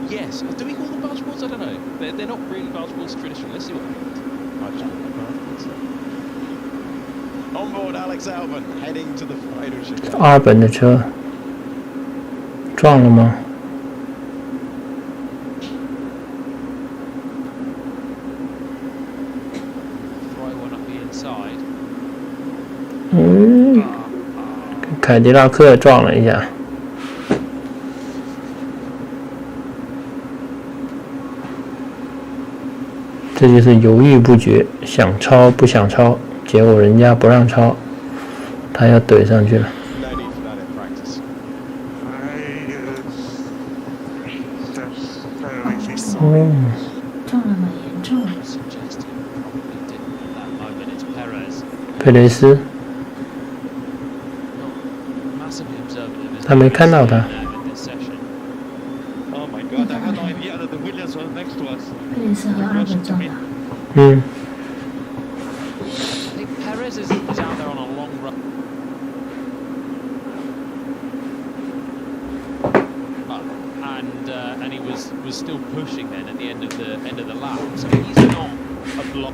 Yes. Do we call them barge boards? I don't know. They're not really barge boards traditionally. Let's see what happens. I just call them barge. On board Alex Albon, heading to the final chicane. 阿尔本的车撞了吗？ throw one up the inside. 跟凯迪拉克撞了一下。这就是犹豫不决，想超不想超，结果人家不让超，他要怼上去了。 No need for that in practice. 撞了蛮严重的。 Suggested probably didn't at that moment. It's Perez. 佩雷斯 Massively observant of his 他没看到他。 in this session. Oh my god, I had no idea that the Williams was next to us. 佩雷斯和阿尔本撞的。嗯， I think Perez is out there on a long run. And he was still pushing then at the end of the lap. So he's not a block.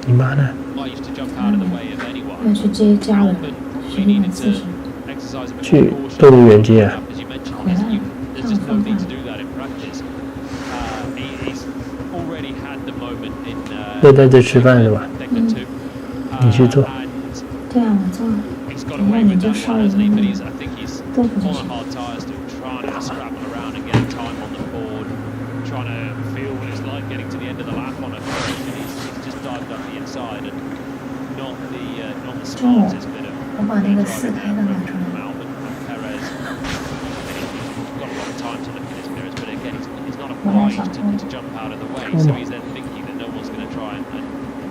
你妈呢？ I used to jump out of the way of anyone. 要去接家人， Albon 学 really 一 needed 次 to 是。 exercise a bit 去 more 动 caution. 物园街啊？ As you mentioned, there's just no need to do that in practice. He's already had the moment in 又在这吃饭是吧？ Degler 2. 你去做。 对啊，我做。 He's got away with that one, hasn't he? But I think he's 都不 on 是。 hard tyres, still trying to scrabble around and get time on the board, trying to feel what it's like getting to the end of the lap on a first. And he's just dived up the inside and not the smartest bit of 我把那个4开的拿出 from 来。 Albon and Perez. He's got a lot of time to look at his mirrors, but again, he's not 我来 obliged 上 to jump out of the way. So he's then thinking that no one's going to try and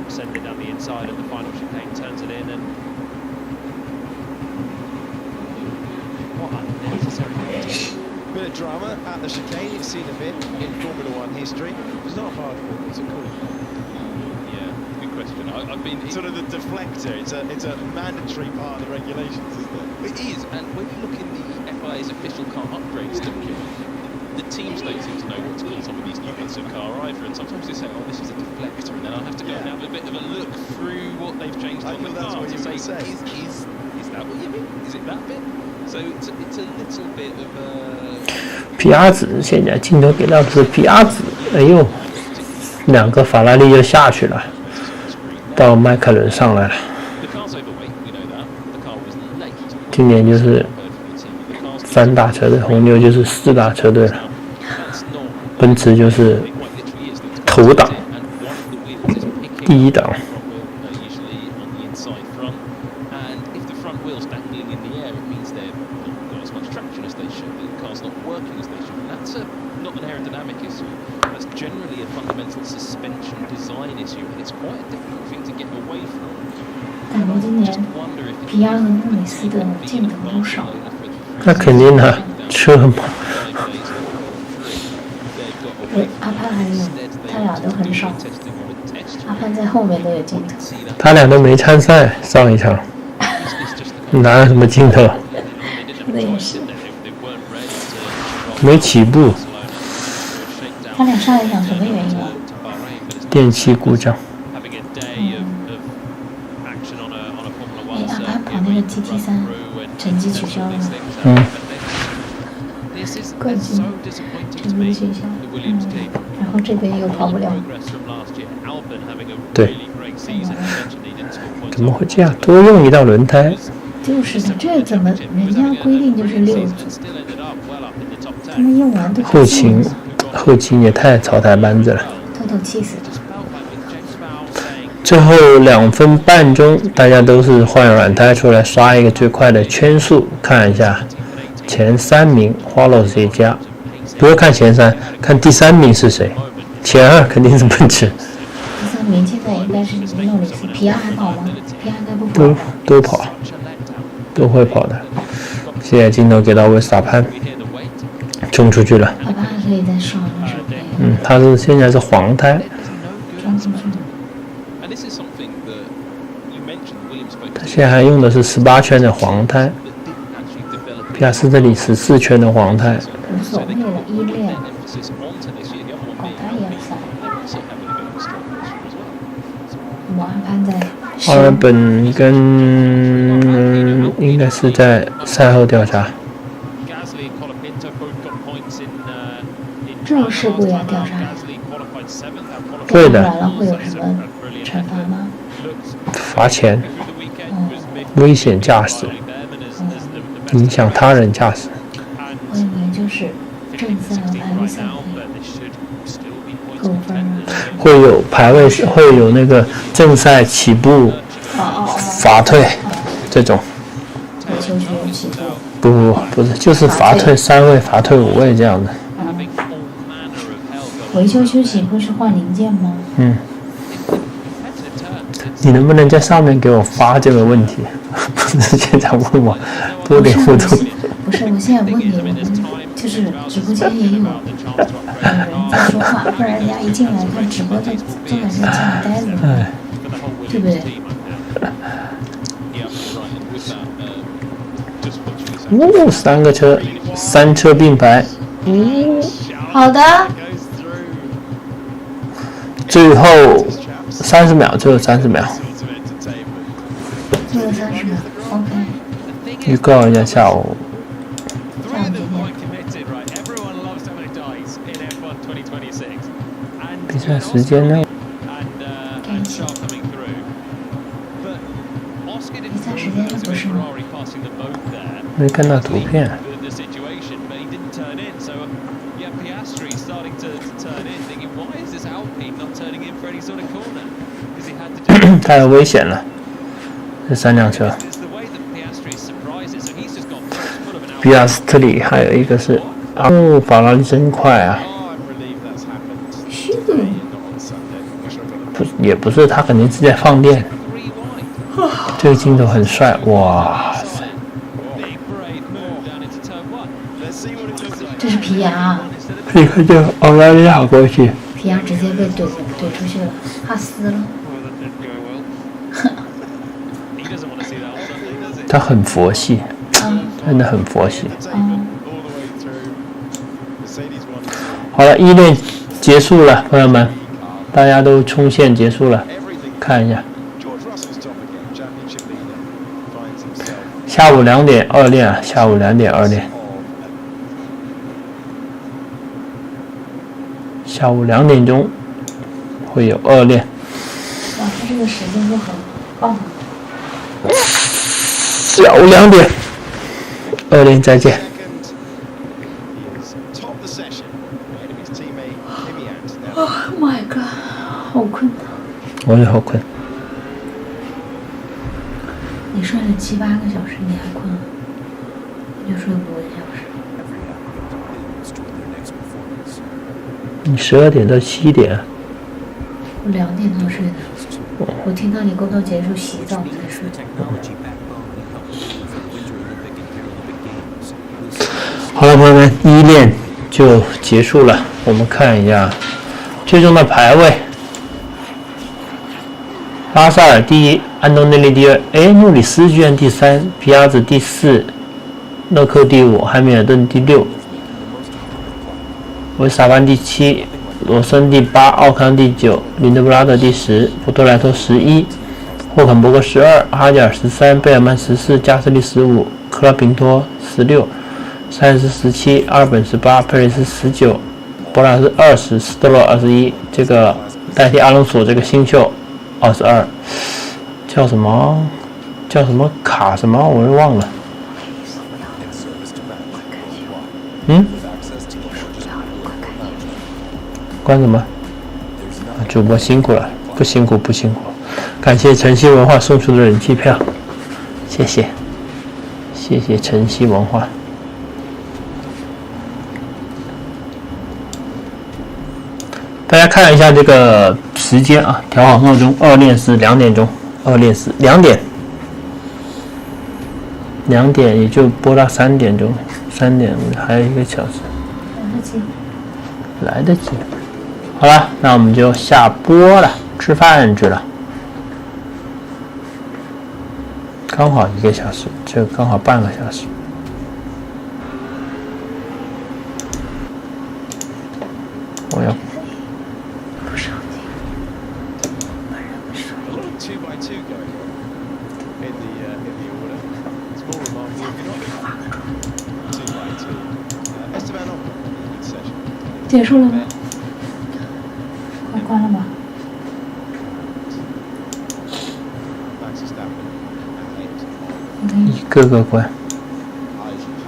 send it down the inside, and the final chicane turns it in. And what unnecessary Bit of drama at the chicane, it's seen a bit in Formula One history. It's not hard, what's it called? Yeah, good question. I've been Sort of the deflector, it's a mandatory part of the regulations, isn't it? It is, and when you look in the FIA's official car upgrades document, the teams don't seem to know what to call some of these new bits of car either, and sometimes they say, oh, this is a deflector, and then I'll have to go and have a bit of a look through what they've changed I on the thought that's car what to you say, were gonna say. is that what you mean? Is it that bit? So it's a little bit of a... 皮亚子现在镜头给到的是皮亚子，哎呦，2个法拉利就下去了，到迈凯伦上来了。 The car's overweight, we know that. The car was late. 今年就是3大车队，红牛就是4大车队了， That's not... 奔驰就是 It quite literally is. The头档 and one of the wheels is picking 第一档。 front wheel, usually on the inside front, and if the front wheel's dangling in the air, it means they're not got as much traction as they should. The car's not working as they should, and that's not an aerodynamic issue. That's generally a fundamental suspension design issue, and it's quite a difficult thing to get away from. 感觉今年 Just wonder if 皮亚和穆里斯的镜头都少了。那肯定的，车嘛，对，阿潘还有，他俩都很少。阿潘在后面都有镜头。他俩都没参赛，上一场哪有什么镜头？说的也是。没起步，他俩上一场什么原因啊？电器故障。 having a day of action on a Formula 哎， One 阿潘 circuit 跑那个 GT3 成绩取消了， This is 冠 so 军 disappointing 成 to 绩 me. 取消。 The Williams team. 然后这边又跑不了。 Progress from last year. Albon having a 对 really great season. Eventually didn't score points. 怎么会这样？多用一道轮胎，就是的，这怎么人家规定就是6组， Still ended up well up in the top 他们用完都后勤也太草台班子了。透透气死了。 Felt like with James Vowles saying 最后2分半钟，大家都是换软胎出来刷一个最快的圈速，看一下前3名花了谁家？不要看前3，看第3名是谁。前2肯定是奔驰，第3名现在应该是诺里斯，皮亚还跑吗？皮亚应该不跑。都跑，都会跑的。现在镜头给到维斯塔潘， we hear the weight. 冲出去了。阿潘还可以再上，是不是？他是现在是黄胎， 装出去。 And this is something that you mentioned. Williams spoke to 现在还用的是18圈的黄胎， that didn't actually develop 皮亚斯这里14圈的黄胎。无所谓了，依恋， emphasis onto this year. The other one 管 being 他也塞。 also having a bit of a strong issue as well. 我阿潘在奥尔本跟应该是在赛后调查， Gasly and Colapinto both got points in 这个事故也要调查。 Gasly qualified 7th. 会的完了会有什么惩罚吗？罚钱， Through the weekend was mid 危险驾驶， them as the 影响他人驾驶。我以为就是正赛和排位 right 赛 now, 可以 but they should still be points 扣分啊。 contenders. 会有排位，会有那个正赛起步罚退这种。我求学起步。不是，就是罚退3位，罚退5位这样的。 Having all manner of hell going 维修休息不是换零件吗？ competitive terms. 你能不能在上面给我发这个问题？不是现在问我，多点互动。不是，我现在问你，我们就是直播间也有人在说话，不然人家一进来看直播就感觉家里呆着，哎，对不对？ Yeah, you're right. And with that, just what you said. 3个车，3车并排，好的，最后30秒，最后30秒，最后30秒 ，OK，预告一下下午。这样子 Quite committed, right? Everyone loves how many dies in F1 2026. And 比赛时间呢？ and Shaw coming through. But 片不是吗？ Ferrari passing them both there. 没看到图片。 The situation, but he didn't turn in. So yeah, Piastri starting to turn in, thinking, why is this Alpine not turning in for any sort of corner? Because he had to do. 太有危险了，这3辆车。 It's the way that Piastri surprises. So he's just got full of an 比亚斯特里还有一个是，哦，法拉利真快啊！ Oh, I'm relieved that's happened 是 today and not on Sunday. Wish I got 不也不是，他肯定是在放电。 3 wide. 这个镜头很帅，哇塞！ Big brave move down into turn 1. Let's see what it looks like. 这是皮亚啊，你看这澳大利亚过去，皮亚直接被怼出去了，怕死了。 Well, that didn't go well. He doesn't want to see that on Sunday, does he? 他很佛系，嗯真的很佛系。 Entertainment all the way through. Mercedes 1 好了，1练结束了，朋友们，大家都冲线结束了， everything. 看一下， George Russell's top again. Championship leader finds himself 下午2点2练啊，下午2点2练， of 下午2点钟会有2练。哇，他这个时间就很棒。下午2点2练再见。 second. He is top the session ahead of his teammate Kimi Ant. Now, Oh my god，好困。我也好困。你睡了7、8个小时，你还困？你就睡5个小时。你12点到7点，我2点多睡的，我听到你工作结束洗澡我才睡。好了，朋友们，1练就结束了。我们看一下最终的排位：拉塞尔第1，安东内利第2，诺里斯居然第3，皮亚兹第4，勒克第5，汉密尔顿第6，维斯塔潘第7，罗森第8，奥康第9，林德布拉德第10，普特莱托11，霍肯伯格12，哈吉尔13，贝尔曼14，加斯利15，克拉平托16。塞恩斯17，阿尔本18，佩雷斯19，博拉斯20，斯特洛21，这个代替阿隆索这个新秀22，叫什么卡什么我又忘了。关什么？主播辛苦了，不辛苦。感谢晨曦文化送出的人气票，谢谢晨曦文化。大家看一下这个时间啊，调好闹钟，2练是2点钟，2练是2点，2点也就播到3点钟，3点还有1个小时，来得及。好了，那我们就下播了，吃饭去了。刚好1个小时，这刚好半个小时。我要。2 by 2 going on in the order. It's more remarkable if you're not 2 by 2. Esteban Ocon, good session. 结束了吗？快关了吧。 Max Verstappen at 8. 一个个关。